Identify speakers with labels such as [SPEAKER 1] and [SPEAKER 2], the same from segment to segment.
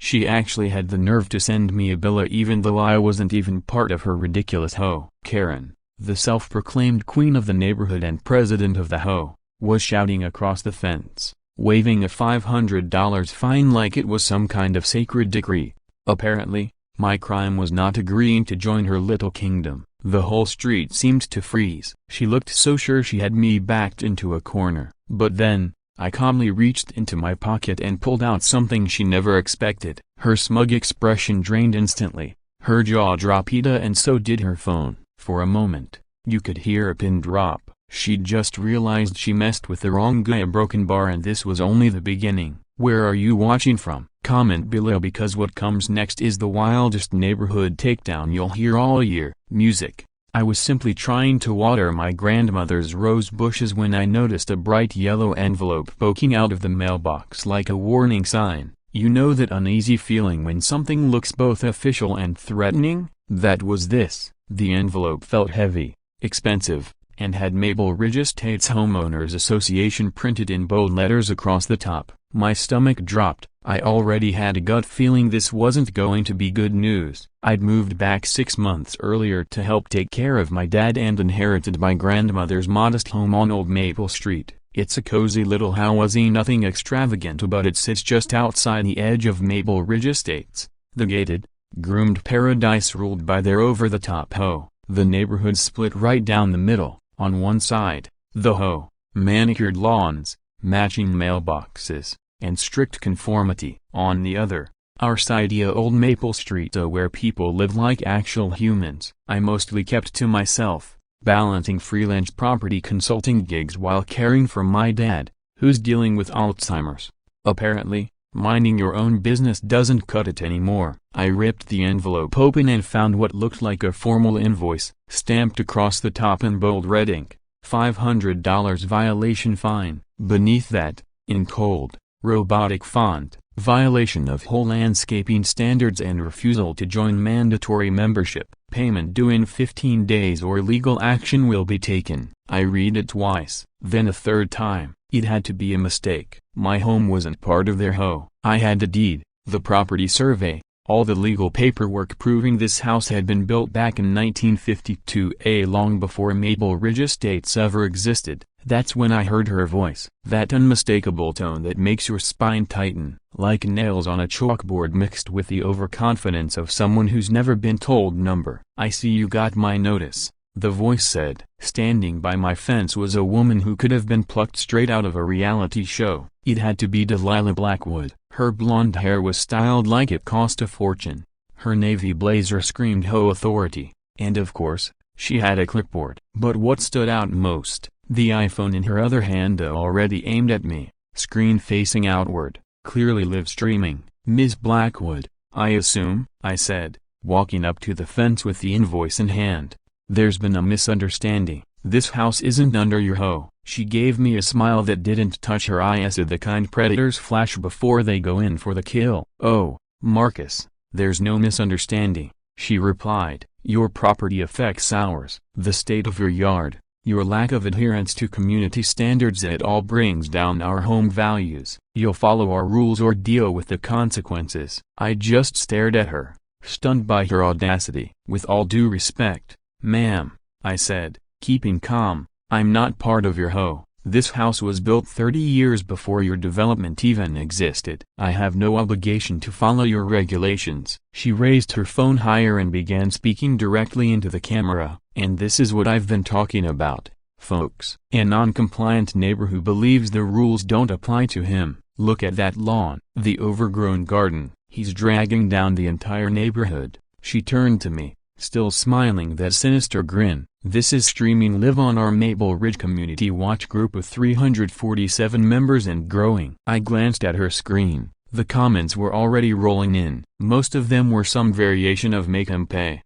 [SPEAKER 1] She actually had the nerve to send me a bill even though I wasn't even part of her ridiculous hoe. Karen, the self-proclaimed queen of the neighborhood and president of the HOA, was shouting across the fence, waving a $500 fine like it was some kind of sacred decree. Apparently, my crime was not agreeing to join her little kingdom. The whole street seemed to freeze. She looked so sure she had me backed into a corner. But then, I calmly reached into my pocket and pulled out something she never expected. Her smug expression drained instantly. Her jaw dropped, and so did her phone. For a moment, you could hear a pin drop. She'd just realized she messed with the wrong guy. A broken bar, and this was only the beginning. Where are you watching from? Comment below, because what comes next is the wildest neighborhood takedown you'll hear all year. Music. I was simply trying to water my grandmother's rose bushes when I noticed a bright yellow envelope poking out of the mailbox like a warning sign. You know that uneasy feeling when something looks both official and threatening? That was this. The envelope felt heavy, expensive, and had Maple Ridge Estates Homeowners Association printed in bold letters across the top. My stomach dropped. I already had a gut feeling this wasn't going to be good news. I'd moved back 6 months earlier to help take care of my dad and inherited my grandmother's modest home on Old Maple Street. It's a cozy little house, nothing extravagant, but it sits just outside the edge of Maple Ridge Estates, the gated, groomed paradise ruled by their over-the-top HOA. The neighborhood split right down the middle. On one side, the HOA, manicured lawns, matching mailboxes, and strict conformity. On the other, our side, Old Maple Street, where people live like actual humans. I mostly kept to myself, balancing freelance property consulting gigs while caring for my dad, who's dealing with Alzheimer's. Apparently, minding your own business doesn't cut it anymore. I ripped the envelope open and found what looked like a formal invoice, stamped across the top in bold red ink. $500 violation fine. Beneath that, in cold, robotic font, violation of whole landscaping standards and refusal to join mandatory membership. Payment due in 15 days or legal action will be taken. I read it twice, then a third time. It had to be a mistake. My home wasn't part of their HOA. I had the deed, the property survey, all the legal paperwork proving this house had been built back in 1952, long before Maple Ridge Estates ever existed. That's when I heard her voice. That unmistakable tone that makes your spine tighten, like nails on a chalkboard, mixed with the overconfidence of someone who's never been told number. I see you got my notice, the voice said. Standing by my fence was a woman who could have been plucked straight out of a reality show. It had to be Delilah Blackwood. Her blonde hair was styled like it cost a fortune. Her navy blazer screamed HOA authority. And of course, she had a clipboard. But what stood out most, the iPhone in her other hand, already aimed at me, screen facing outward, clearly live streaming. Ms. Blackwood, I assume, I said, walking up to the fence with the invoice in hand. There's been a misunderstanding. This house isn't under your HOA. She gave me a smile that didn't touch her eyes, the kind predators flash before they go in for the kill. Oh, Marcus, there's no misunderstanding, she replied. Your property affects ours. The state of your yard, your lack of adherence to community standards, it all brings down our home values. You'll follow our rules or deal with the consequences. I just stared at her, stunned by her audacity. With all due respect, ma'am, I said, keeping calm, I'm not part of your HOA. This house was built 30 years before your development even existed. I have no obligation to follow your regulations. She raised her phone higher and began speaking directly into the camera. And this is what I've been talking about, folks. A non-compliant neighbor who believes the rules don't apply to him. Look at that lawn, the overgrown garden. He's dragging down the entire neighborhood. She turned to me, still smiling that sinister grin. This is streaming live on our Maple Ridge Community Watch group with 347 members and growing. I glanced at her screen. The comments were already rolling in. Most of them were some variation of make 'em pay,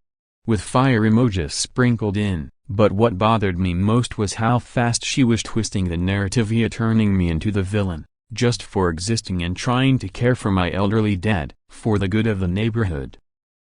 [SPEAKER 1] with fire emojis sprinkled in. But what bothered me most was how fast she was twisting the narrative, via turning me into the villain, just for existing and trying to care for my elderly dad, for the good of the neighborhood.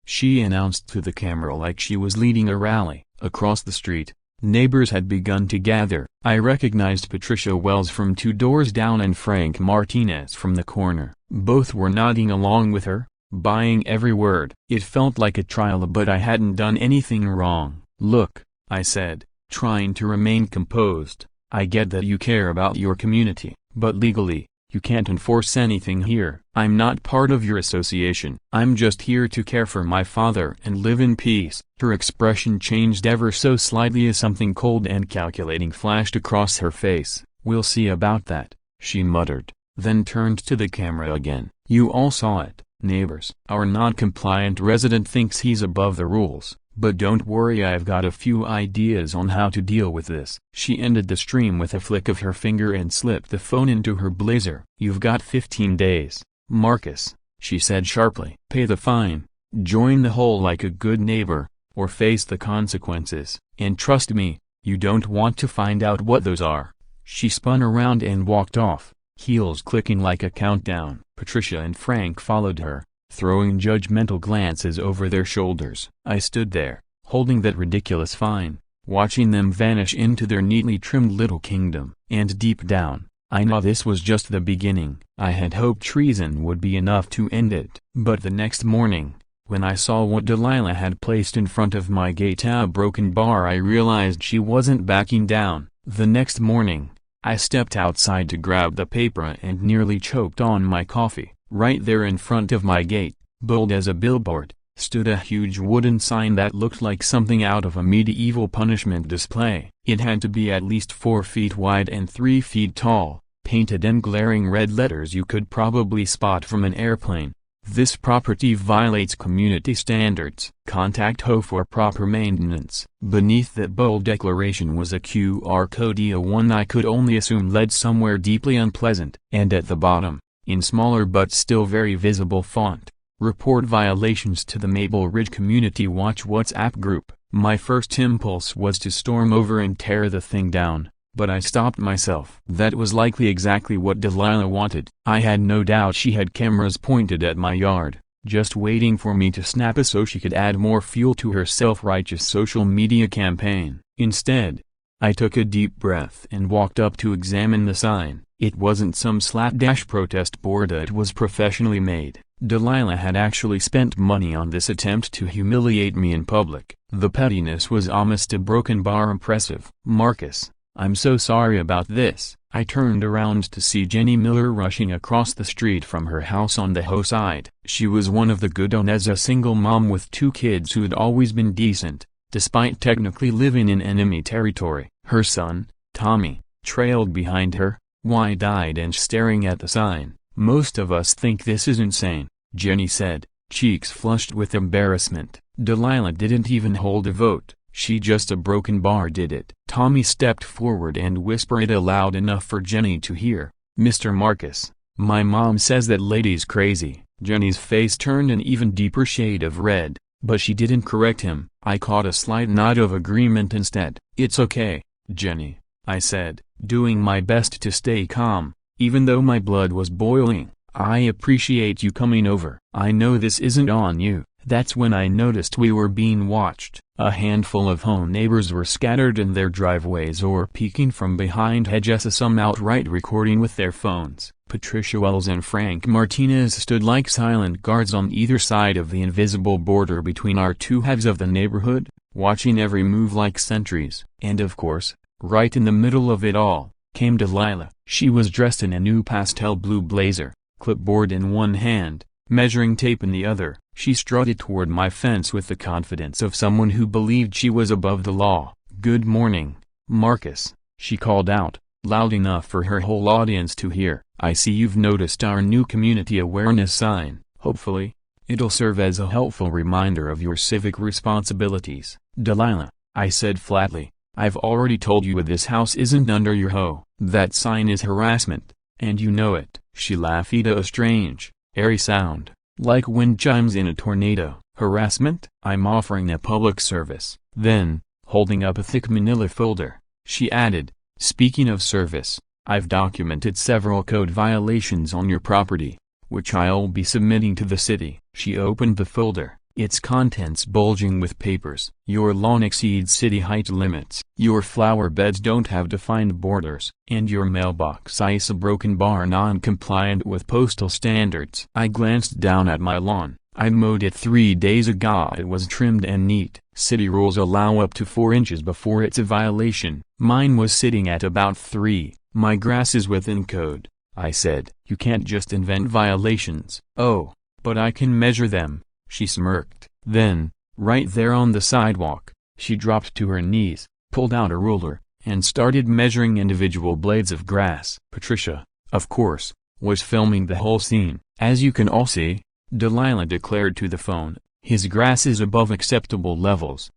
[SPEAKER 1] She announced to the camera like she was leading a rally. Across the street, neighbors had begun to gather. I recognized Patricia Wells from 2 doors down and Frank Martinez from the corner. Both were nodding along with her. buying every word. It felt like a trial, but I hadn't done anything wrong. "Look," I said, trying to remain composed, "I get that you care about your community, but legally, you can't enforce anything here. I'm not part of your association. I'm just here to care for my father and live in peace." Her expression changed ever so slightly as something cold and calculating flashed across her face. "We'll see about that," she muttered, then turned to the camera again. "You all saw it, neighbors. Our non-compliant resident thinks he's above the rules, but don't worry, I've got a few ideas on how to deal with this." She ended the stream with a flick of her finger and slipped the phone into her blazer. "You've got 15 days, Marcus," she said sharply. "Pay the fine, join the hole like a good neighbor, or face the consequences. And trust me, you don't want to find out what those are." She spun around and walked off, heels clicking like a countdown. Patricia and Frank followed her, throwing judgmental glances over their shoulders. I stood there, holding that ridiculous fine, watching them vanish into their neatly trimmed little kingdom. And deep down, I knew this was just the beginning. I had hoped treason would be enough to end it. But the next morning, when I saw what Delilah had placed in front of my gate, a broken bar, I realized she wasn't backing down. The next morning, I stepped outside to grab the paper and nearly choked on my coffee. Right there in front of my gate, bold as a billboard, stood a huge wooden sign that looked like something out of a medieval punishment display. It had to be at least 4 feet wide and 3 feet tall, painted in glaring red letters you could probably spot from an airplane. "This property violates community standards. Contact HOA for proper maintenance." Beneath that bold declaration was a QR code, one I could only assume led somewhere deeply unpleasant. And at the bottom, in smaller but still very visible font, "Report violations to the Maple Ridge Community Watch WhatsApp group." My first impulse was to storm over and tear the thing down, but I stopped myself. That was likely exactly what Delilah wanted. I had no doubt she had cameras pointed at my yard, just waiting for me to snap a so she could add more fuel to her self-righteous social media campaign. Instead, I took a deep breath and walked up to examine the sign. It wasn't some slapdash protest board, it was professionally made. Delilah had actually spent money on this attempt to humiliate me in public. The pettiness was almost a broken bar impressive. "Marcus, I'm so sorry about this." I turned around to see Jenny Miller rushing across the street from her house on the HOA side. She was one of the good ones, a single mom with 2 kids who had always been decent, despite technically living in enemy territory. Her son, Tommy, trailed behind her, wide-eyed and staring at the sign. "Most of us think this is insane," Jenny said, cheeks flushed with embarrassment. "Delilah didn't even hold a vote. She just a broken bar did it." Tommy stepped forward and whispered it aloud enough for Jenny to hear. "Mr. Marcus, my mom says that lady's crazy." Jenny's face turned an even deeper shade of red, but she didn't correct him. I caught a slight nod of agreement instead. "It's okay, Jenny," I said, doing my best to stay calm, even though my blood was boiling. "I appreciate you coming over. I know this isn't on you." That's when I noticed we were being watched. A handful of home neighbors were scattered in their driveways or peeking from behind hedges, some outright recording with their phones. Patricia Wells and Frank Martinez stood like silent guards on either side of the invisible border between our two halves of the neighborhood, watching every move like sentries. And of course, right in the middle of it all, came Delilah. She was dressed in a new pastel blue blazer, clipboard in one hand, measuring tape in the other. She strutted toward my fence with the confidence of someone who believed she was above the law. "Good morning, Marcus," she called out, loud enough for her whole audience to hear. "I see you've noticed our new community awareness sign. Hopefully, it'll serve as a helpful reminder of your civic responsibilities." "Delilah," I said flatly, "I've already told you this house isn't under your HOA. That sign is harassment, and you know it." She laughed, a strange, airy sound, like wind chimes in a tornado. "Harassment? I'm offering a public service." Then, holding up a thick manila folder, she added, "Speaking of service, I've documented several code violations on your property, which I'll be submitting to the city." She opened the folder, its contents bulging with papers. Your lawn exceeds city height limits. Your flower beds don't have defined borders. And your mailbox is a broken bar non-compliant with postal standards. I glanced down at my lawn. I mowed it 3 days ago. It was trimmed and neat. City rules allow up to 4 inches before it's a violation. Mine was sitting at about 3. My grass is within code, I said. You can't just invent violations. Oh, but I can measure them, she smirked. Then, right there on the sidewalk, she dropped to her knees, pulled out a ruler, and started measuring individual blades of grass. Patricia, of course, was filming the whole scene. As you can all see, Delilah declared to the phone, his grass is above acceptable levels.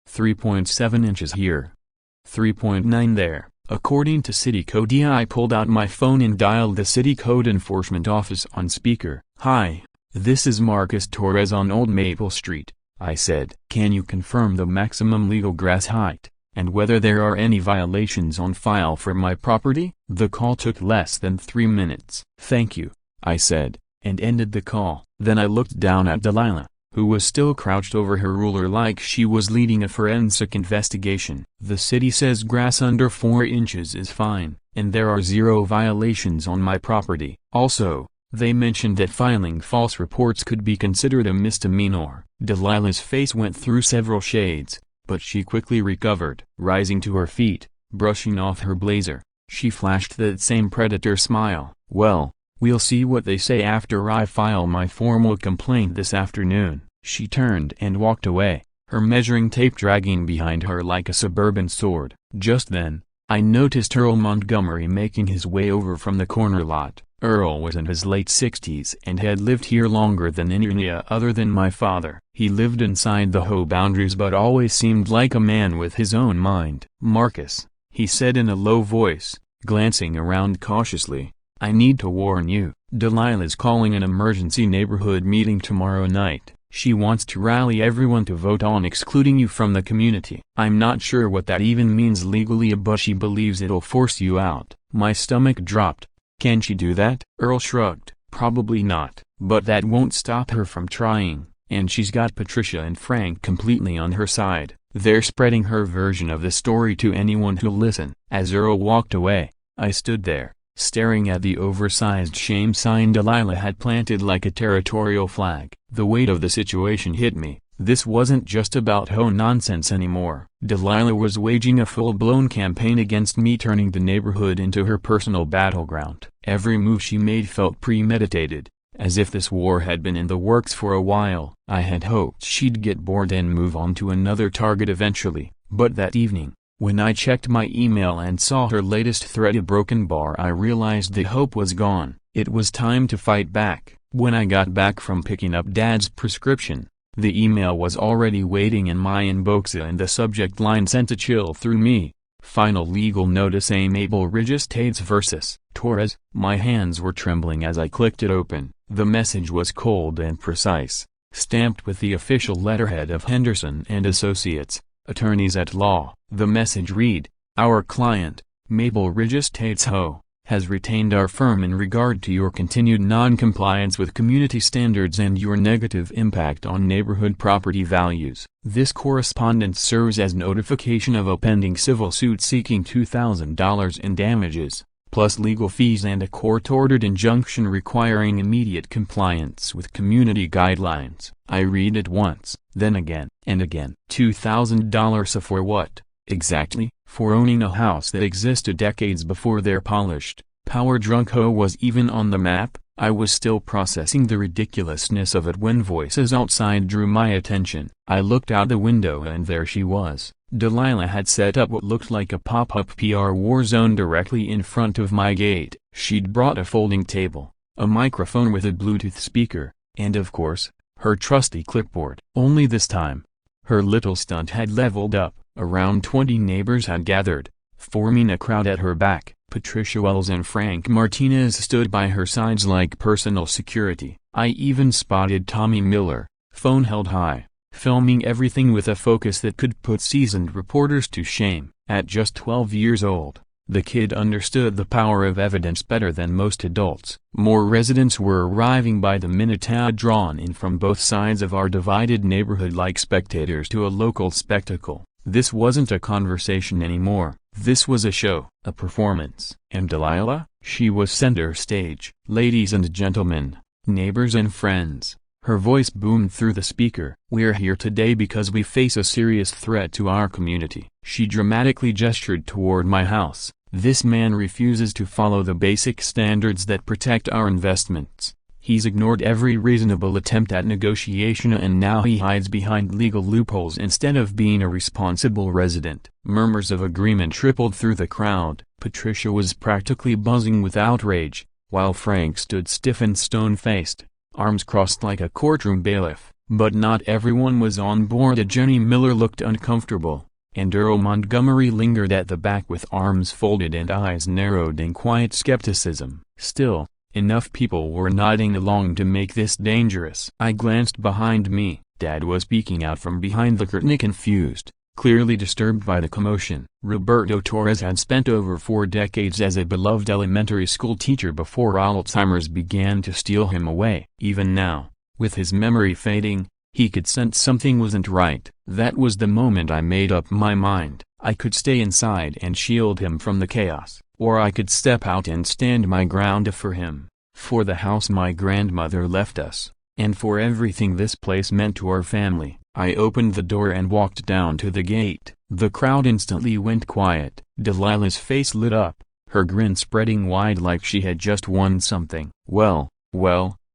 [SPEAKER 1] 3.7 inches here. 3.9 there. According to city code. I pulled out my phone and dialed the city code enforcement office on speaker. Hi, this is Marcus Torres on Old Maple Street, I said. Can you confirm the maximum legal grass height, and whether there are any violations on file for my property? The call took less than 3 minutes. Thank you, I said, and ended the call. Then I looked down at Delilah, who was still crouched over her ruler like she was leading a forensic investigation. The city says grass under 4 inches is fine, and there are 0 violations on my property. Also, they mentioned that filing false reports could be considered a misdemeanor. Delilah's face went through several shades, but she quickly recovered. Rising to her feet, brushing off her blazer, she flashed that same predator smile. Well, we'll see what they say after I file my formal complaint this afternoon. She turned and walked away, her measuring tape dragging behind her like a suburban sword. Just then, I noticed Earl Montgomery making his way over from the corner lot. Earl was in his late 60s and had lived here longer than any other than my father. He lived inside the HOA boundaries but always seemed like a man with his own mind. Marcus, he said in a low voice, glancing around cautiously, I need to warn you, Delilah's calling an emergency neighborhood meeting tomorrow night. She wants to rally everyone to vote on excluding you from the community. I'm not sure what that even means legally, but she believes it'll force you out. My stomach dropped. Can she do that? Earl shrugged. Probably not, but that won't stop her from trying, and she's got Patricia and Frank completely on her side. They're spreading her version of the story to anyone who'll listen. As Earl walked away, I stood there, staring at the oversized shame sign Delilah had planted like a territorial flag. The weight of the situation hit me. This wasn't just about HOA nonsense anymore. Delilah was waging a full-blown campaign against me, turning the neighborhood into her personal battleground. Every move she made felt premeditated, as if this war had been in the works for a while. I had hoped she'd get bored and move on to another target eventually, but that evening, when I checked my email and saw her latest threat, a broken bar, I realized the hope was gone. It was time to fight back. When I got back from picking up Dad's prescription, the email was already waiting in my inbox, and the subject line sent a chill through me. Final legal notice, A. Maple Ridge Estates vs. Torres. My hands were trembling as I clicked it open. The message was cold and precise, stamped with the official letterhead of Henderson and Associates, attorneys at law. The message read, Our client, Maple Ridge Estates HOA, has retained our firm in regard to your continued non-compliance with community standards and your negative impact on neighborhood property values. This correspondence serves as notification of a pending civil suit seeking $2,000 in damages, plus legal fees, and a court-ordered injunction requiring immediate compliance with community guidelines. I read it once, then again, and again. $2,000 for what, exactly? For owning a house that existed decades before their polished, power-drunk HOA was even on the map? I was still processing the ridiculousness of it when voices outside drew my attention. I looked out the window and there she was. Delilah had set up what looked like a pop-up PR war zone directly in front of my gate. She'd brought a folding table, a microphone with a Bluetooth speaker, and of course, her trusty clipboard. Only this time, her little stunt had leveled up. Around 20 neighbors had gathered, forming a crowd at her back. Patricia Wells and Frank Martinez stood by her sides like personal security. I even spotted Tommy Miller, phone held high, filming everything with a focus that could put seasoned reporters to shame. At just 12 years old, The kid understood the power of evidence better than most adults. More residents were arriving by the minute, drawn in from both sides of our divided neighborhood like spectators to a local spectacle. This wasn't a conversation anymore. This was a show, a performance. And Delilah? She was center stage. Ladies and gentlemen, neighbors and friends. Her voice boomed through the speaker. We're here today because we face a serious threat to our community. She dramatically gestured toward my house. This man refuses to follow the basic standards that protect our investments. He's ignored every reasonable attempt at negotiation and now he hides behind legal loopholes instead of being a responsible resident. Murmurs of agreement rippled through the crowd. Patricia was practically buzzing with outrage, while Frank stood stiff and stone-faced, arms crossed like a courtroom bailiff. But not everyone was on board. Jenny Miller looked uncomfortable, and Earl Montgomery lingered at the back with arms folded and eyes narrowed in quiet skepticism. Still, enough people were nodding along to make this dangerous. I glanced behind me. Dad was peeking out from behind the curtain, confused, clearly disturbed by the commotion. Roberto Torres had spent over 4 decades as a beloved elementary school teacher before Alzheimer's began to steal him away. Even now, with his memory fading, he could sense something wasn't right. That was the moment I made up my mind. I could stay inside and shield him from the chaos, or I could step out and stand my ground for him, for the house my grandmother left us, and for everything this place meant to our family. I opened the door and walked down to the gate. The crowd instantly went quiet. Delilah's face lit up, her grin spreading wide like she had just won something. Well,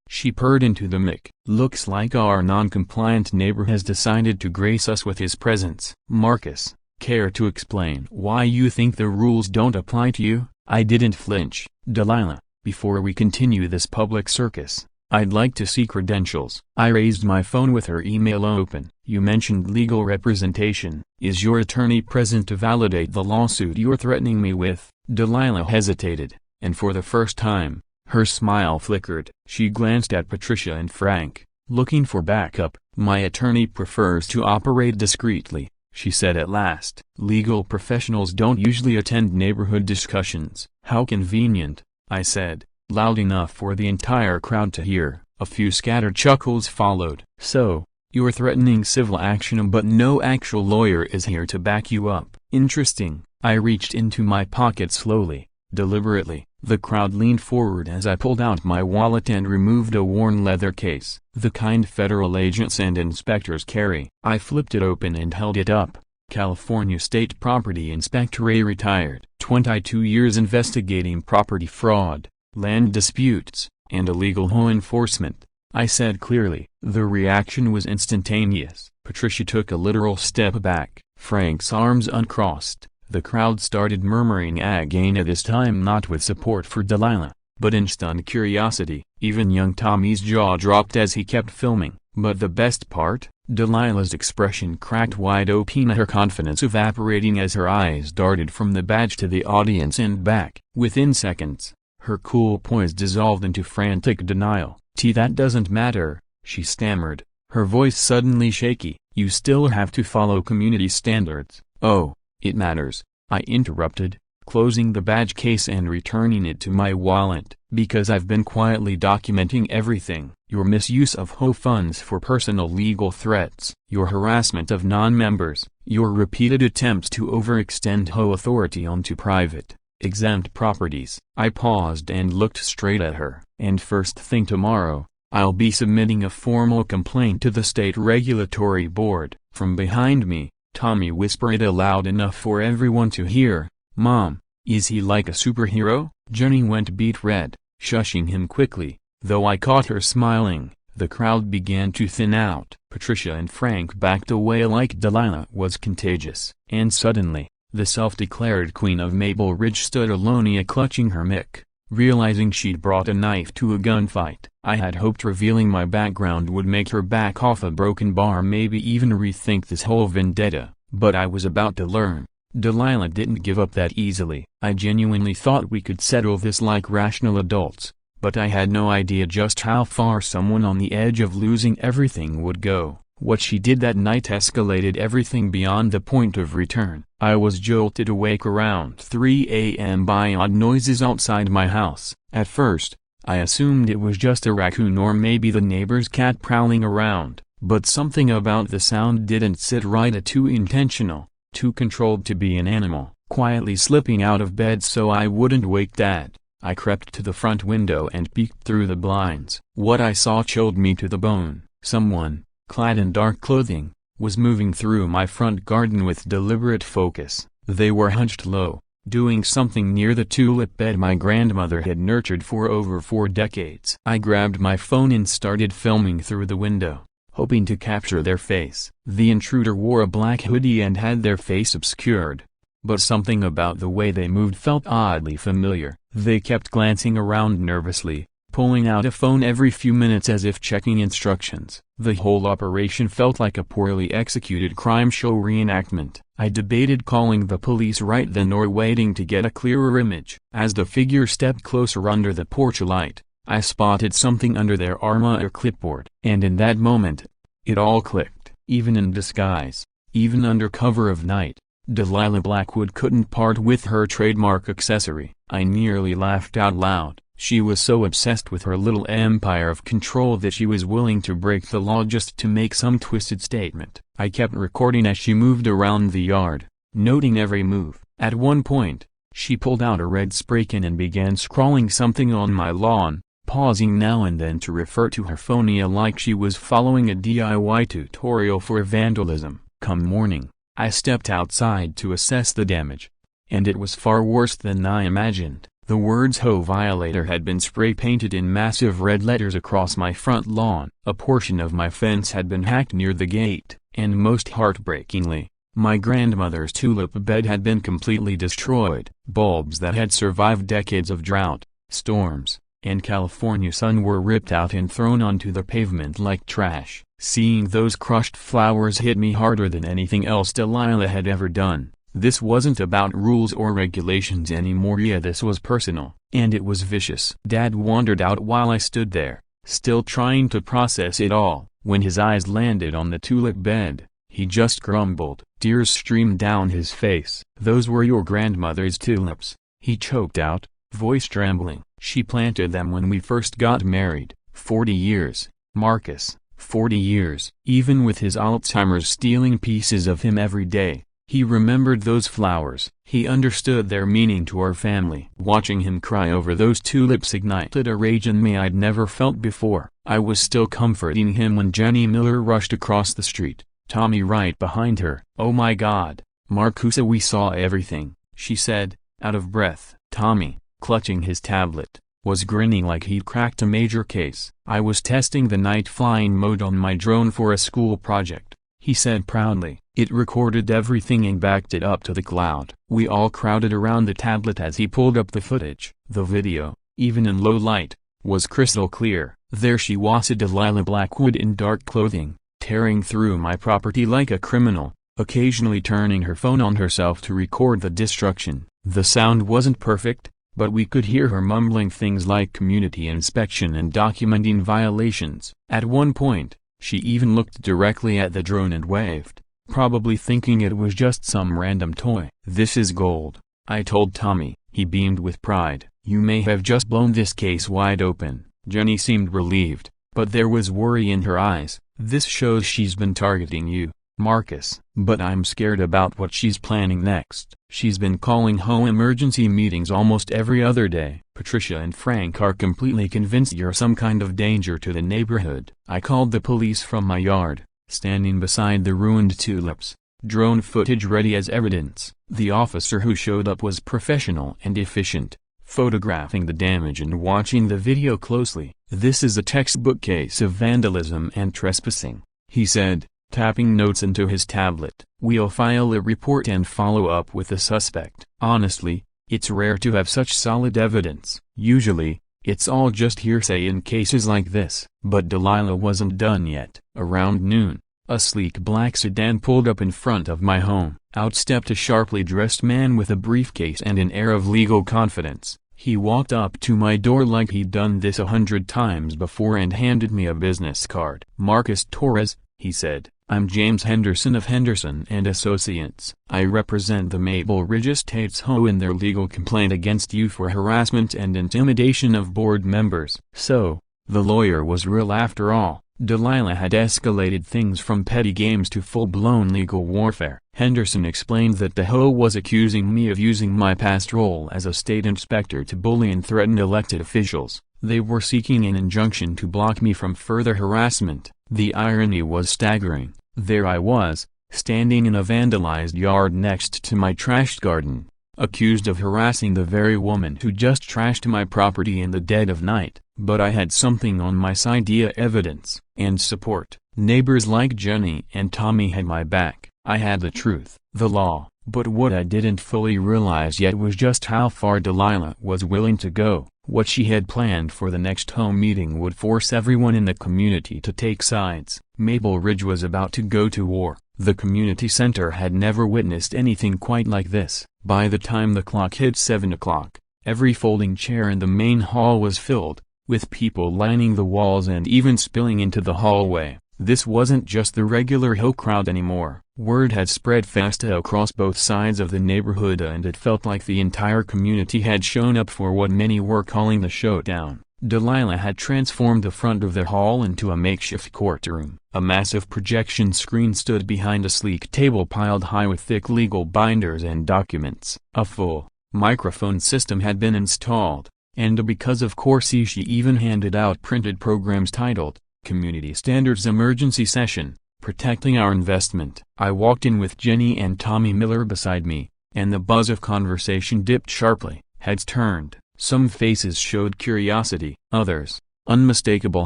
[SPEAKER 1] she purred into the mic. Looks like our non-compliant neighbor has decided to grace us with his presence. Marcus, care to explain why you think the rules don't apply to you? I didn't flinch. Delilah, before we continue this public circus, I'd like to see credentials. I raised my phone with her email open. You mentioned legal representation. Is your attorney present to validate the lawsuit you're threatening me with? Delilah hesitated, and for the first time, her smile flickered. She glanced at Patricia and Frank, looking for backup. My attorney prefers to operate discreetly, she said at last. Legal professionals don't usually attend neighborhood discussions. How convenient, I said, loud enough for the entire crowd to hear. A few scattered chuckles followed. So, you're threatening civil action but no actual lawyer is here to back you up. Interesting. I reached into my pocket slowly, deliberately. The crowd leaned forward as I pulled out my wallet and removed a worn leather case, the kind federal agents and inspectors carry. I flipped it open and held it up. California State Property Inspector, a retired, 22 years investigating property fraud, land disputes, and illegal HOA enforcement, I said clearly. The reaction was instantaneous. Patricia took a literal step back. Frank's arms uncrossed. The crowd started murmuring again, this time not with support for Delilah, but in stunned curiosity. Even young Tommy's jaw dropped as he kept filming. But the best part? Delilah's expression cracked wide open, her confidence evaporating as her eyes darted from the badge to the audience and back. Within seconds, her cool poise dissolved into frantic denial. That doesn't matter, she stammered, her voice suddenly shaky. You still have to follow community standards. Oh, it matters, I interrupted, closing the badge case and returning it to my wallet. Because I've been quietly documenting everything. Your misuse of HOA funds for personal legal threats, your harassment of non-members, your repeated attempts to overextend HOA authority onto private, exempt properties. I paused and looked straight at her. And first thing tomorrow, I'll be submitting a formal complaint to the state regulatory board. From behind me, Tommy whispered aloud enough for everyone to hear, Mom, is he like a superhero? Jenny went beet red, shushing him quickly, though I caught her smiling. The crowd began to thin out. Patricia and Frank backed away like Delilah was contagious. And suddenly, the self-declared Queen of Maple Ridge stood alone, clutching her mic, realizing she'd brought a knife to a gunfight. I had hoped revealing my background would make her back off a broken bar, maybe even rethink this whole vendetta, but I was about to learn. Delilah didn't give up that easily. I genuinely thought we could settle this like rational adults, but I had no idea just how far someone on the edge of losing everything would go. What she did that night escalated everything beyond the point of return. I was jolted awake around 3 a.m. by odd noises outside my house. At first, I assumed it was just a raccoon or maybe the neighbor's cat prowling around, but something about the sound didn't sit right. Too intentional, too controlled to be an animal. Quietly slipping out of bed so I wouldn't wake Dad, I crept to the front window and peeked through the blinds. What I saw chilled me to the bone. Someone, clad in dark clothing, was moving through my front garden with deliberate focus. They were hunched low, doing something near the tulip bed my grandmother had nurtured for over 4 decades. I grabbed my phone and started filming through the window, hoping to capture their face. The intruder wore a black hoodie and had their face obscured, but something about the way they moved felt oddly familiar. They kept glancing around nervously, pulling out a phone every few minutes as if checking instructions. The whole operation felt like a poorly executed crime show reenactment. I debated calling the police right then or waiting to get a clearer image. As the figure stepped closer under the porch light, I spotted something under their arm, a clipboard. And in that moment, it all clicked. Even in disguise, even under cover of night, Delilah Blackwood couldn't part with her trademark accessory. I nearly laughed out loud. She was so obsessed with her little empire of control that she was willing to break the law just to make some twisted statement. I kept recording as she moved around the yard, noting every move. At one point, she pulled out a red spray can and began scrawling something on my lawn, pausing now and then to refer to her phone like she was following a DIY tutorial for vandalism. Come morning, I stepped outside to assess the damage, and it was far worse than I imagined. The words "HOA violator" had been spray-painted in massive red letters across my front lawn. A portion of my fence had been hacked near the gate, and most heartbreakingly, my grandmother's tulip bed had been completely destroyed. Bulbs that had survived decades of drought, storms, and California sun were ripped out and thrown onto the pavement like trash. Seeing those crushed flowers hit me harder than anything else Delilah had ever done. This wasn't about rules or regulations anymore. This was personal, and it was vicious. Dad wandered out while I stood there, still trying to process it all. When his eyes landed on the tulip bed, he just grumbled. Tears streamed down his face. "Those were your grandmother's tulips," he choked out, voice trembling. "She planted them when we first got married. 40 years, Marcus, 40 years." Even with his Alzheimer's stealing pieces of him every day, he remembered those flowers. He understood their meaning to our family. Watching him cry over those tulips ignited a rage in me I'd never felt before. I was still comforting him when Jenny Miller rushed across the street, Tommy right behind her. "Oh my God, Marcusa, we saw everything," she said, out of breath. Tommy, clutching his tablet, was grinning like he'd cracked a major case. "I was testing the night flying mode on my drone for a school project," he said proudly. "It recorded everything and backed it up to the cloud." We all crowded around the tablet as he pulled up the footage. The video, even in low light, was crystal clear. There she was, Delilah Blackwood in dark clothing, tearing through my property like a criminal, occasionally turning her phone on herself to record the destruction. The sound wasn't perfect, but we could hear her mumbling things like community inspection and documenting violations. At one point, she even looked directly at the drone and waved, probably thinking it was just some random toy. "This is gold," I told Tommy. He beamed with pride. "You may have just blown this case wide open." Jenny seemed relieved, but there was worry in her eyes. "This shows she's been targeting you, Marcus. But I'm scared about what she's planning next. She's been calling HOA emergency meetings almost every other day. Patricia and Frank are completely convinced you're some kind of danger to the neighborhood." I called the police from my yard, standing beside the ruined tulips, drone footage ready as evidence. The officer who showed up was professional and efficient, photographing the damage and watching the video closely. "This is a textbook case of vandalism and trespassing," he said, tapping notes into his tablet. "We'll file a report and follow up with the suspect." Honestly, it's rare to have such solid evidence. Usually, it's all just hearsay in cases like this. But Delilah wasn't done yet. Around noon, a sleek black sedan pulled up in front of my home. Out stepped a sharply dressed man with a briefcase and an air of legal confidence. He walked up to my door like he'd done this 100 times before and handed me a business card. "Marcus Torres, he said. "I'm James Henderson of Henderson and Associates. I represent the Maple Ridge Estates HOA in their legal complaint against you for harassment and intimidation of board members." So, the lawyer was real after all. Delilah had escalated things from petty games to full-blown legal warfare. Henderson explained that the HOA was accusing me of using my past role as a state inspector to bully and threaten elected officials. They were seeking an injunction to block me from further harassment. The irony was staggering. There I was, standing in a vandalized yard next to my trashed garden, accused of harassing the very woman who just trashed my property in the dead of night. But I had something on my side: evidence and support. Neighbors like Jenny and Tommy had my back. I had the truth, the law. But what I didn't fully realize yet was just how far Delilah was willing to go. What she had planned for the next home meeting would force everyone in the community to take sides. Maple Ridge was about to go to war. The community center had never witnessed anything quite like this. By the time the clock hit 7 o'clock, every folding chair in the main hall was filled, with people lining the walls and even spilling into the hallway. This wasn't just the regular HOA crowd anymore. Word had spread fast across both sides of the neighborhood, and it felt like the entire community had shown up for what many were calling the showdown. Delilah had transformed the front of the hall into a makeshift courtroom. A massive projection screen stood behind a sleek table piled high with thick legal binders and documents. A full microphone system had been installed, and because of course she even handed out printed programs titled, "Community Standards Emergency Session, Protecting Our Investment." I walked in with Jenny and Tommy Miller beside me, and the buzz of conversation dipped sharply. Heads turned. Some faces showed curiosity, others, unmistakable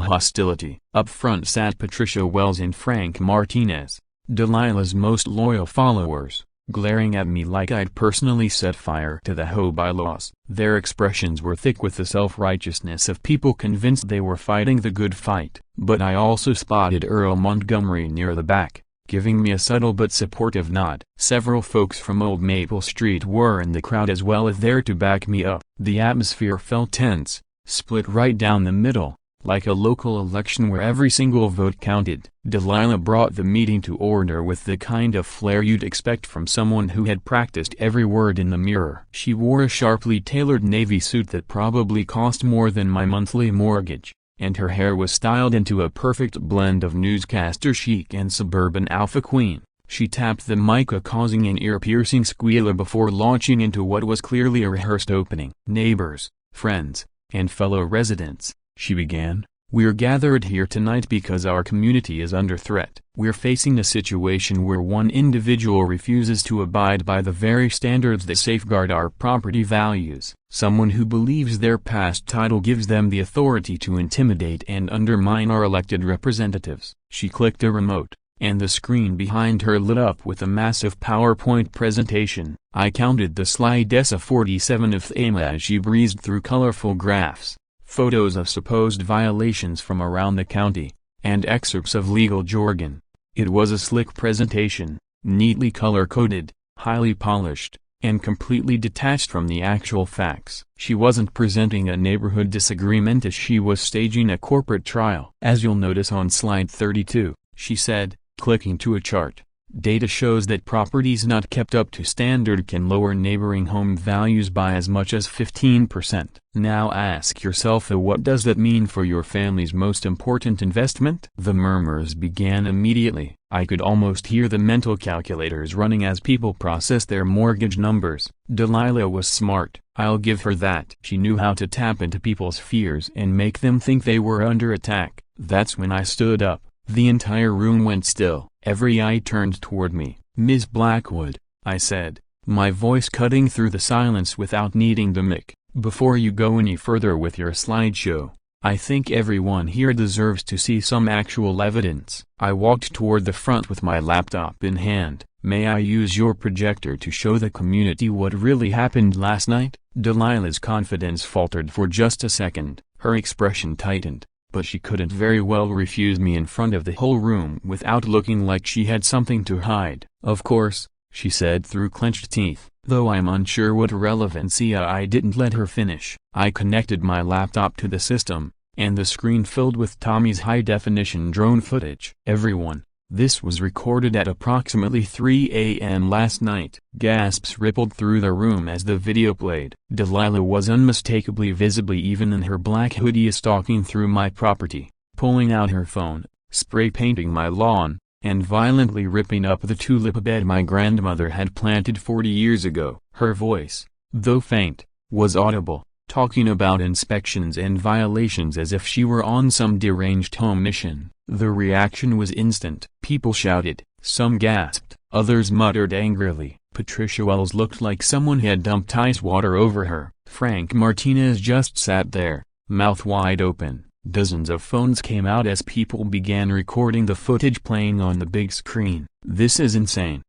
[SPEAKER 1] hostility. Up front sat Patricia Wells and Frank Martinez, Delilah's most loyal followers, glaring at me like I'd personally set fire to the HOA bylaws. Their expressions were thick with the self-righteousness of people convinced they were fighting the good fight. But I also spotted Earl Montgomery near the back, giving me a subtle but supportive nod. Several folks from Old Maple Street were in the crowd as well, as there to back me up. The atmosphere felt tense, split right down the middle, like a local election where every single vote counted. Delilah brought the meeting to order with the kind of flair you'd expect from someone who had practiced every word in the mirror. She wore a sharply tailored navy suit that probably cost more than my monthly mortgage, and her hair was styled into a perfect blend of newscaster chic and suburban alpha queen. She tapped the mic, causing an ear-piercing squealer before launching into what was clearly a rehearsed opening. "Neighbors, friends, and fellow residents," she began, "we're gathered here tonight because our community is under threat. We're facing a situation where one individual refuses to abide by the very standards that safeguard our property values. Someone who believes their past title gives them the authority to intimidate and undermine our elected representatives." She clicked a remote, and the screen behind her lit up with a massive PowerPoint presentation. I counted the slides, a 47 of them, as she breezed through colorful graphs, photos of supposed violations from around the county, and excerpts of legal jargon. It was a slick presentation, neatly color-coded, highly polished, and completely detached from the actual facts. She wasn't presenting a neighborhood disagreement as she was staging a corporate trial. "As you'll notice on slide 32, she said, clicking to a chart, "data shows that properties not kept up to standard can lower neighboring home values by as much as 15%. Now ask yourself, what does that mean for your family's most important investment?" The murmurs began immediately. I could almost hear the mental calculators running as people processed their mortgage numbers. Delilah was smart, I'll give her that. She knew how to tap into people's fears and make them think they were under attack. That's when I stood up. The entire room went still. Every eye turned toward me. "Ms. Blackwood," I said, my voice cutting through the silence without needing the mic, "before you go any further with your slideshow, I think everyone here deserves to see some actual evidence." I walked toward the front with my laptop in hand. "May I use your projector to show the community what really happened last night?" Delilah's confidence faltered for just a second. Her expression tightened, but she couldn't very well refuse me in front of the whole room without looking like she had something to hide. "Of course," she said through clenched teeth, though I'm unsure what relevancy. I didn't let her finish. I connected my laptop to the system, and the screen filled with Tommy's high-definition drone footage. "Everyone, This was recorded at approximately 3 a.m. last night. Gasps rippled through the room as the video played. Delilah was unmistakably visibly even in her black hoodie stalking through my property, pulling out her phone, spray painting my lawn, and violently ripping up the tulip bed my grandmother had planted 40 years ago. Her voice, though faint, was audible, talking about inspections and violations as if she were on some deranged home mission. The reaction was instant. People shouted, some gasped, others muttered angrily. Patricia Wells looked like someone had dumped ice water over her. Frank Martinez just sat there, mouth wide open. Dozens of phones came out as people began recording the footage playing on the big screen. This is insane.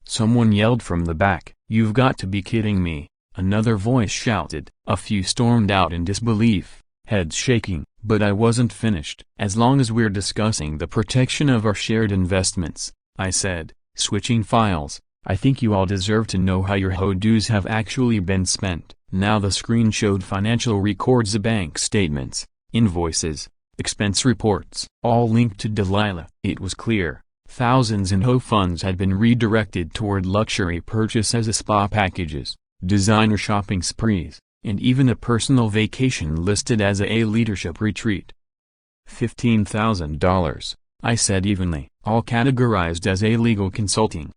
[SPEAKER 1] Someone yelled from the back, "You've got to be kidding me." Another voice shouted. A few stormed out in disbelief, heads shaking. But I wasn't finished. "As long as we're discussing the protection of our shared investments," I said, switching files, "I think you all deserve to know how your HOA dues have actually been spent." Now the screen showed financial records, bank statements, invoices, expense reports, all linked to Delilah. It was clear. Thousands in HOA funds had been redirected toward luxury purchases, spa packages, designer shopping sprees, and even a personal vacation listed as a leadership retreat. $15,000, I said evenly, all categorized as illegal consulting.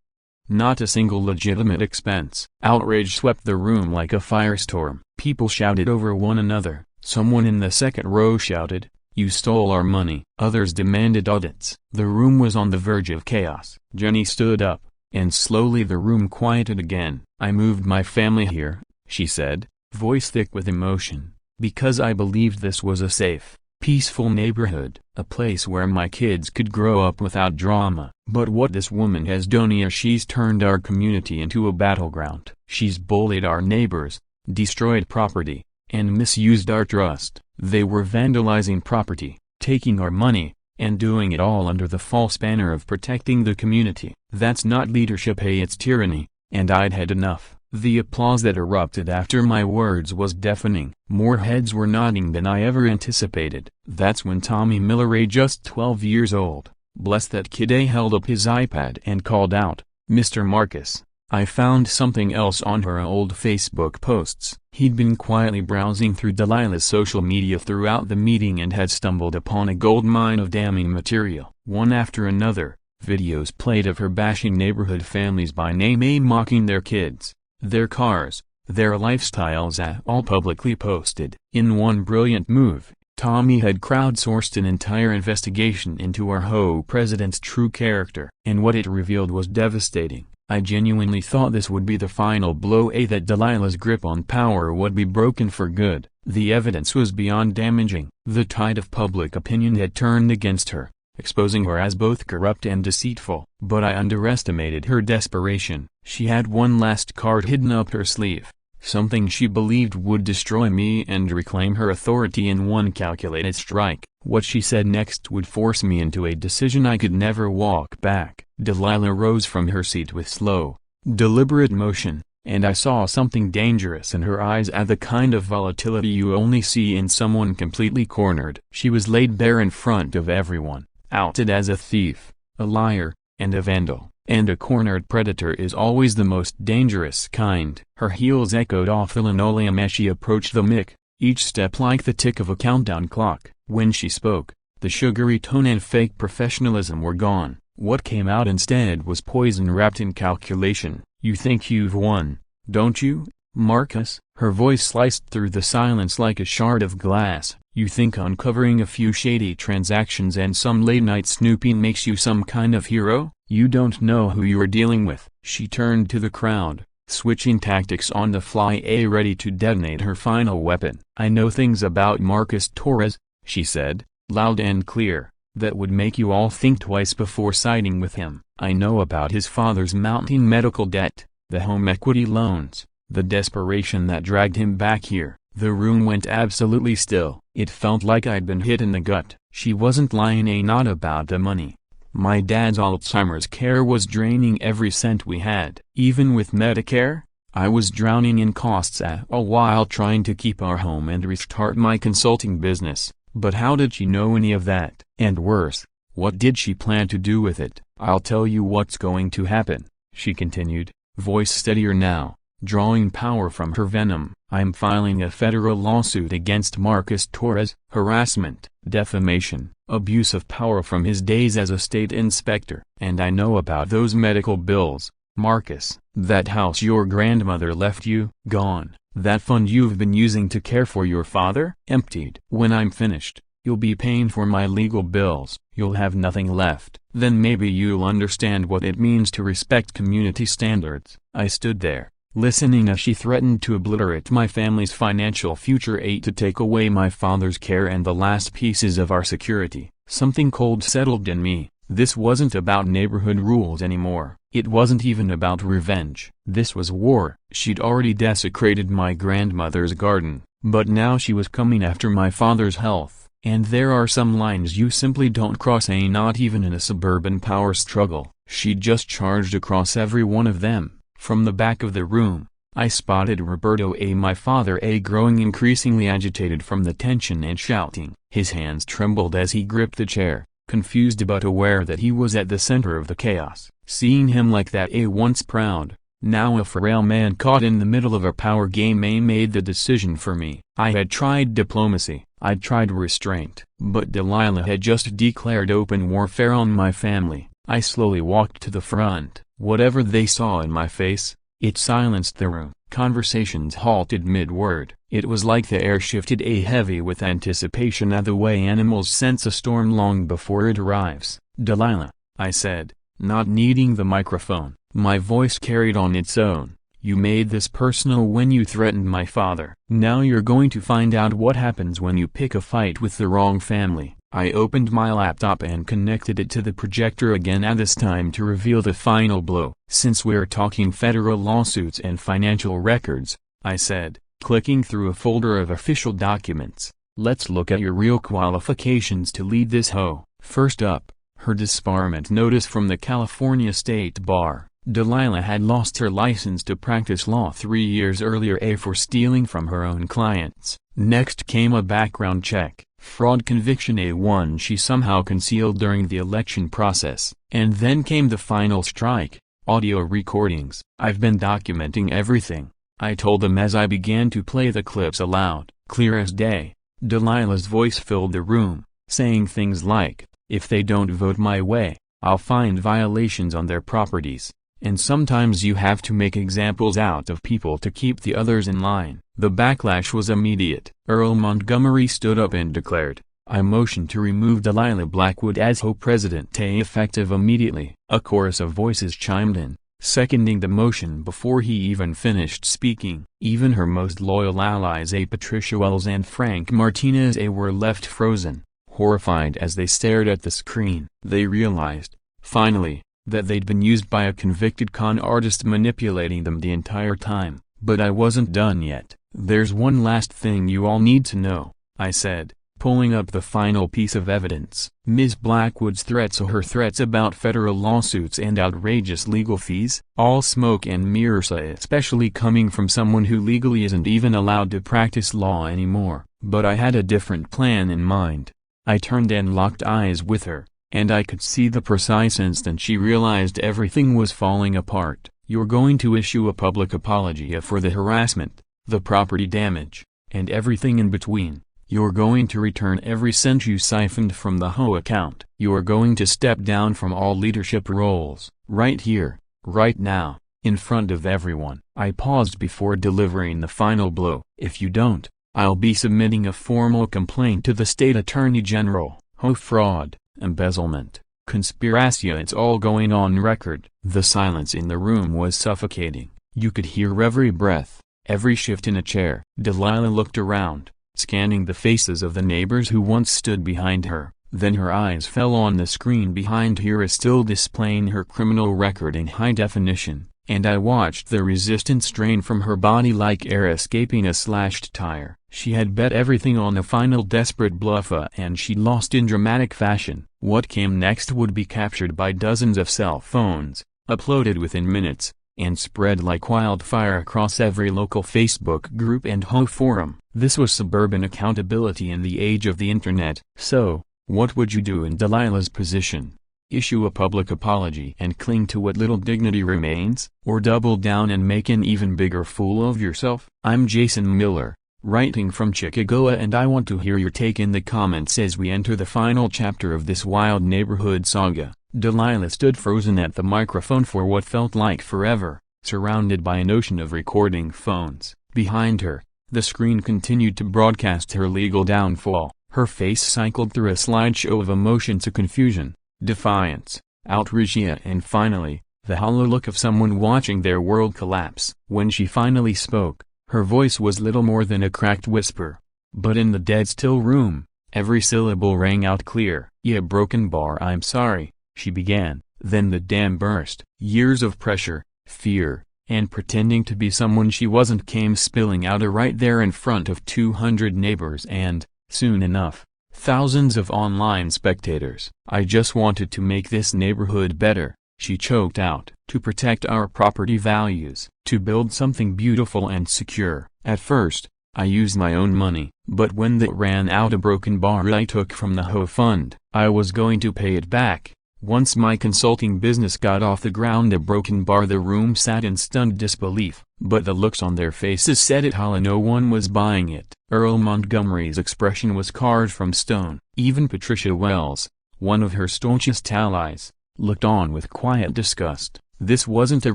[SPEAKER 1] Not a single legitimate expense. Outrage swept the room like a firestorm. People shouted over one another. Someone in the second row shouted, "You stole our money." Others demanded audits. The room was on the verge of chaos. Jenny stood up, and slowly the room quieted again. "I moved my family here," she said, voice thick with emotion, "because I believed this was a safe, peaceful neighborhood, a place where my kids could grow up without drama. But what this woman has done here, she's turned our community into a battleground. She's bullied our neighbors, destroyed property, and misused our trust. They were vandalizing property, taking our money, and doing it all under the false banner of protecting the community. That's not leadership, it's tyranny," and I'd had enough. The applause that erupted after my words was deafening. More heads were nodding than I ever anticipated. That's when Tommy Miller, just 12 years old, bless that kid, held up his iPad and called out, "Mr. Marcus, I found something else on her old Facebook posts." He'd been quietly browsing through Delilah's social media throughout the meeting and had stumbled upon a goldmine of damning material. One after another, videos played of her bashing neighborhood families by name, mocking their kids, their cars, their lifestyles, all publicly posted. In one brilliant move, Tommy had crowdsourced an entire investigation into our HOA president's true character. And what it revealed was devastating. I genuinely thought this would be the final blow, that Delilah's grip on power would be broken for good. The evidence was beyond damaging. The tide of public opinion had turned against her, exposing her as both corrupt and deceitful. But I underestimated her desperation. She had one last card hidden up her sleeve, something she believed would destroy me and reclaim her authority in one calculated strike. What she said next would force me into a decision I could never walk back. Delilah rose from her seat with slow, deliberate motion, and I saw something dangerous in her eyes, the kind of volatility you only see in someone completely cornered. She was laid bare in front of everyone, outed as a thief, a liar, and a vandal. And a cornered predator is always the most dangerous kind. Her heels echoed off the linoleum as she approached the mic, each step like the tick of a countdown clock. When she spoke, the sugary tone and fake professionalism were gone. What came out instead was poison wrapped in calculation. "You think you've won, don't you, Marcus?" Her voice sliced through the silence like a shard of glass. "You think uncovering a few shady transactions and some late-night snooping makes you some kind of hero? You don't know who you're dealing with." She turned to the crowd, switching tactics on the fly, ready to detonate her final weapon. "I know things about Marcus Torres," she said, loud and clear, "that would make you all think twice before siding with him. I know about his father's mounting medical debt, the home equity loans, the desperation that dragged him back here." The room went absolutely still. It felt like I'd been hit in the gut. She wasn't lying, not about the money. My dad's Alzheimer's care was draining every cent we had. Even with Medicare, I was drowning in costs, all while trying to keep our home and restart my consulting business. But how did she know any of that? And worse, what did she plan to do with it? I'll tell you what's going to happen, she continued, voice steadier now, drawing power from her venom. I'm filing a federal lawsuit against Marcus Torres, harassment, defamation, abuse of power from his days as a state inspector. And I know about those medical bills, Marcus. That house your grandmother left you, gone. That fund you've been using to care for your father, emptied. When I'm finished, you'll be paying for my legal bills. You'll have nothing left. Then maybe you'll understand what it means to respect community standards. I stood there, listening as she threatened to obliterate my family's financial future, to take away my father's care and the last pieces of our security. Something cold settled in me. This wasn't about neighborhood rules anymore. It wasn't even about revenge. This was war. She'd already desecrated my grandmother's garden, but now she was coming after my father's health. And there are some lines you simply don't cross, not even in a suburban power struggle. She just charged across every one of them. From the back of the room, I spotted Roberto, my father, growing increasingly agitated from the tension and shouting. His hands trembled as he gripped the chair, confused but aware that he was at the center of the chaos. Seeing him like that, once proud, now a frail man caught in the middle of a power game, made the decision for me. I had tried diplomacy, I'd tried restraint, but Delilah had just declared open warfare on my family. I slowly walked to the front. Whatever they saw in my face, it silenced the room. Conversations halted mid-word. It was like the air shifted heavy with anticipation, the way animals sense a storm long before it arrives. Delilah, I said, not needing the microphone. My voice carried on its own. You made this personal when you threatened my father. Now you're going to find out what happens when you pick a fight with the wrong family. I opened my laptop and connected it to the projector again, at this time to reveal the final blow. Since we're talking federal lawsuits and financial records, I said, clicking through a folder of official documents, let's look at your real qualifications to lead this hoe. First up, her disbarment notice from the California State Bar. Delilah had lost her license to practice law 3 years earlier, for stealing from her own clients. Next came a background check, fraud conviction, one she somehow concealed during the election process. And then came the final strike, audio recordings. I've been documenting everything, I told them as I began to play the clips aloud. Clear as day, Delilah's voice filled the room, saying things like, if they don't vote my way, I'll find violations on their properties. And sometimes you have to make examples out of people to keep the others in line. The backlash was immediate. Earl Montgomery stood up and declared, I motion to remove Delilah Blackwood as HOA president, effective immediately. A chorus of voices chimed in, seconding the motion before he even finished speaking. Even her most loyal allies, Patricia Wells and Frank Martinez, were left frozen, horrified as they stared at the screen. They realized, finally, that they'd been used by a convicted con artist, manipulating them the entire time. But I wasn't done yet. There's one last thing you all need to know, I said, pulling up the final piece of evidence. Ms. Blackwood's threats, or her threats about federal lawsuits and outrageous legal fees, all smoke and mirrors, especially coming from someone who legally isn't even allowed to practice law anymore. But I had a different plan in mind. I turned and locked eyes with her, and I could see the precise instant she realized everything was falling apart. You're going to issue a public apology for the harassment, the property damage, and everything in between. You're going to return every cent you siphoned from the HOA account. You're going to step down from all leadership roles, right here, right now, in front of everyone. I paused before delivering the final blow. If you don't, I'll be submitting a formal complaint to the state attorney general. HOA fraud, embezzlement, conspiracy, it's all going on record. The silence in the room was suffocating. You could hear every breath, every shift in a chair. Delilah looked around, scanning the faces of the neighbors who once stood behind her. Then her eyes fell on the screen behind her, still displaying her criminal record in high definition, and I watched the resistance drain from her body like air escaping a slashed tire. She had bet everything on a final desperate bluff, and she lost in dramatic fashion. What came next would be captured by dozens of cell phones, uploaded within minutes, and spread like wildfire across every local Facebook group and HOA forum. This was suburban accountability in the age of the internet. So, what would you do in Delilah's position? issue a public apology and cling to what little dignity remains, or double down and make an even bigger fool of yourself? I'm Jason Miller, writing from Chicago, and I want to hear your take in the comments as we enter the final chapter of this wild neighborhood saga. Delilah stood frozen at the microphone for what felt like forever, surrounded by an ocean of recording phones. Behind her, the screen continued to broadcast her legal downfall. Her face cycled through a slideshow of emotion to confusion, defiance, outrage, and finally, the hollow look of someone watching their world collapse. When she finally spoke, her voice was little more than a cracked whisper. But in the dead-still room, every syllable rang out clear. "Yeah, broken bar, I'm sorry," she began. Then the dam burst. Years of pressure, fear, and pretending to be someone she wasn't came spilling out right there in front of 200 neighbors and, soon enough, thousands of online spectators. "I just wanted to make this neighborhood better," she choked out. "To protect our property values. To build something beautiful and secure. At first, I used my own money, but when that ran out, a broken bar I took from the HOA fund. I was going to pay it back. Once my consulting business got off the ground, a broken bar." The room sat in stunned disbelief, but the looks on their faces said it all. No one was buying it. Earl Montgomery's expression was carved from stone. Even Patricia Wells, one of her staunchest allies, looked on with quiet disgust. This wasn't a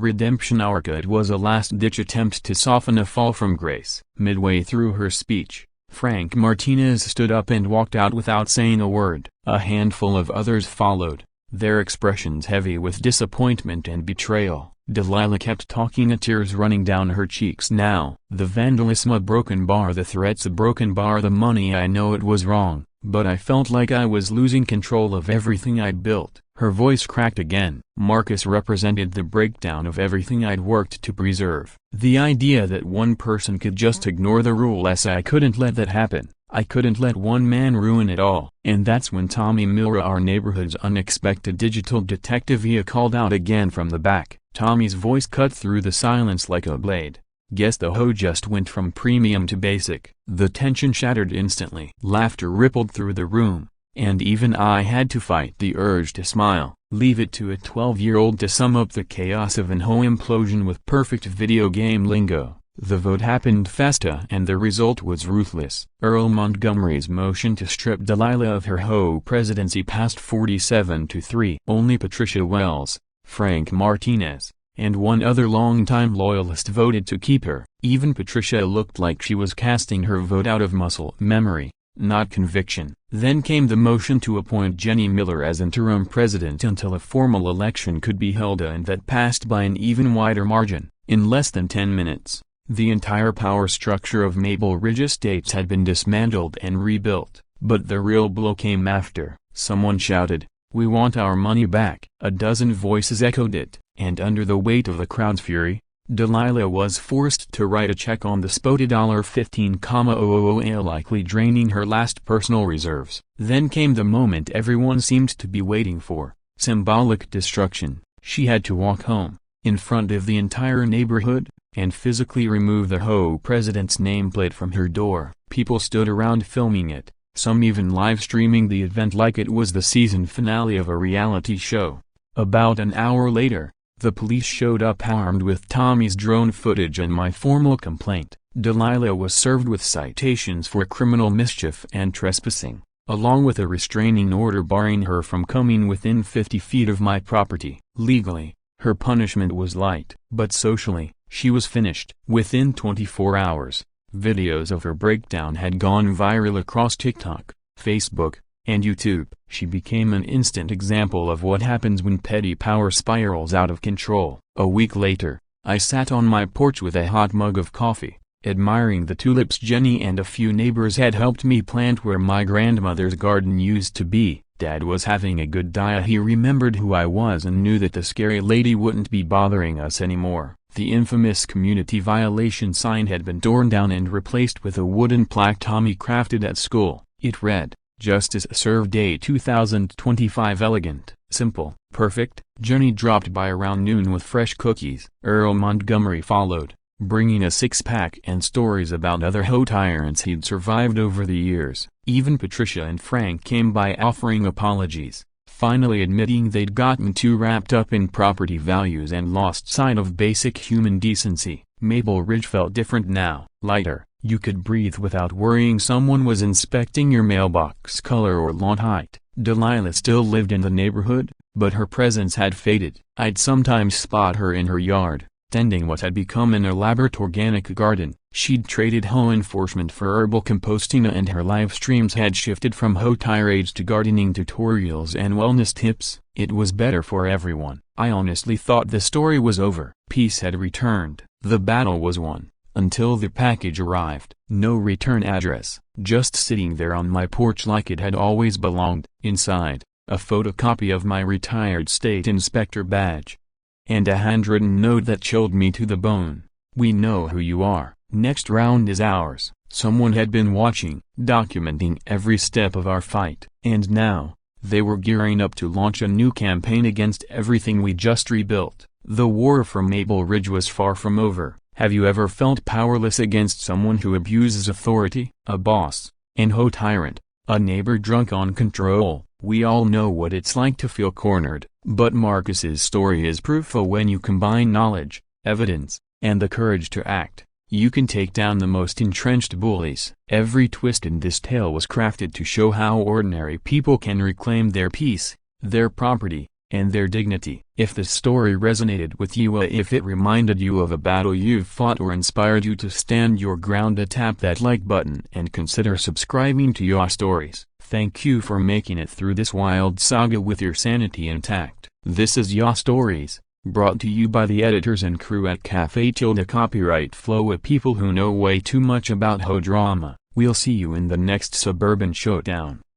[SPEAKER 1] redemption arc, it was a last-ditch attempt to soften a fall from grace. Midway through her speech, Frank Martinez stood up and walked out without saying a word. A handful of others followed, their expressions heavy with disappointment and betrayal. Delilah kept talking, tears running down her cheeks now. "The vandalism, a broken bar, the threats, a broken bar, the money. I know it was wrong, but I felt like I was losing control of everything I'd built." Her voice cracked again. Marcus represented the breakdown of everything I'd worked to preserve. The idea that one person could just ignore the rules, I couldn't let that happen. I couldn't let one man ruin it all. And that's when Tommy Miller, our neighborhood's unexpected digital detective, called out again from the back. Tommy's voice cut through the silence like a blade. "Guess the HOA just went from premium to basic." The tension shattered instantly. Laughter rippled through the room, and even I had to fight the urge to smile. Leave it to a 12-year-old to sum up the chaos of an HOA implosion with perfect video game lingo. The vote happened fast, and the result was ruthless. Earl Montgomery's motion to strip Delilah of her HOA presidency passed 47-3. Only Patricia Wells, Frank Martinez, and one other longtime loyalist voted to keep her. Even Patricia looked like she was casting her vote out of muscle memory, not conviction. Then came the motion to appoint Jenny Miller as interim president until a formal election could be held, and that passed by an even wider margin. In less than 10 minutes, the entire power structure of Maple Ridge Estates had been dismantled and rebuilt. But the real blow came after. Someone shouted, "We want our money back." A dozen voices echoed it, and under the weight of the crowd's fury, Delilah was forced to write a check on the spot, $15,000, likely draining her last personal reserves. Then came the moment everyone seemed to be waiting for: symbolic destruction. She had to walk home, in front of the entire neighborhood, and physically remove the HOA president's nameplate from her door. People stood around filming it, some even live-streaming the event like it was the season finale of a reality show. About an hour later, the police showed up armed with Tommy's drone footage and my formal complaint. Delilah was served with citations for criminal mischief and trespassing, along with a restraining order barring her from coming within 50 feet of my property. Legally, her punishment was light, but socially, she was finished. Within 24 hours, videos of her breakdown had gone viral across TikTok, Facebook, and YouTube. She became an instant example of what happens when petty power spirals out of control. A week later, I sat on my porch with a hot mug of coffee, admiring the tulips Jenny and a few neighbors had helped me plant where my grandmother's garden used to be. Dad was having a good day. He remembered who I was and knew that the scary lady wouldn't be bothering us anymore. The infamous community violation sign had been torn down and replaced with a wooden plaque Tommy crafted at school. It read, "Justice served day 2025, elegant, simple, perfect." Jenny dropped by around noon with fresh cookies. Earl Montgomery followed, bringing a six-pack and stories about other HOA tyrants he'd survived over the years. Even Patricia and Frank came by offering apologies, finally admitting they'd gotten too wrapped up in property values and lost sight of basic human decency. Maple Ridge felt different now, lighter. You could breathe without worrying someone was inspecting your mailbox color or lawn height. Delilah still lived in the neighborhood, but her presence had faded. I'd sometimes spot her in her yard, tending what had become an elaborate organic garden. She'd traded HOA enforcement for herbal composting, and her live streams had shifted from HOA tirades to gardening tutorials and wellness tips. It was better for everyone. I honestly thought the story was over. Peace had returned. The battle was won. Until the package arrived. No return address, just sitting there on my porch like it had always belonged. Inside, a photocopy of my retired state inspector badge. And a handwritten note that chilled me to the bone. "We know who you are. Next round is ours." Someone had been watching, documenting every step of our fight. And now, they were gearing up to launch a new campaign against everything we just rebuilt. The war for Maple Ridge was far from over. Have you ever felt powerless against someone who abuses authority? A boss, an HOA tyrant, a neighbor drunk on control. We all know what it's like to feel cornered. But Marcus's story is proof that when you combine knowledge, evidence, and the courage to act, you can take down the most entrenched bullies. Every twist in this tale was crafted to show how ordinary people can reclaim their peace, their property, and their dignity. If the story resonated with you, if it reminded you of a battle you've fought or inspired you to stand your ground, tap that like button and consider subscribing to Yaw Stories. Thank you for making it through this wild saga with your sanity intact. This is Yaw Stories, brought to you by the editors and crew at Cafe Tilde. Copyright Flow, people who know way too much about HOA drama. We'll see you in the next Suburban Showdown.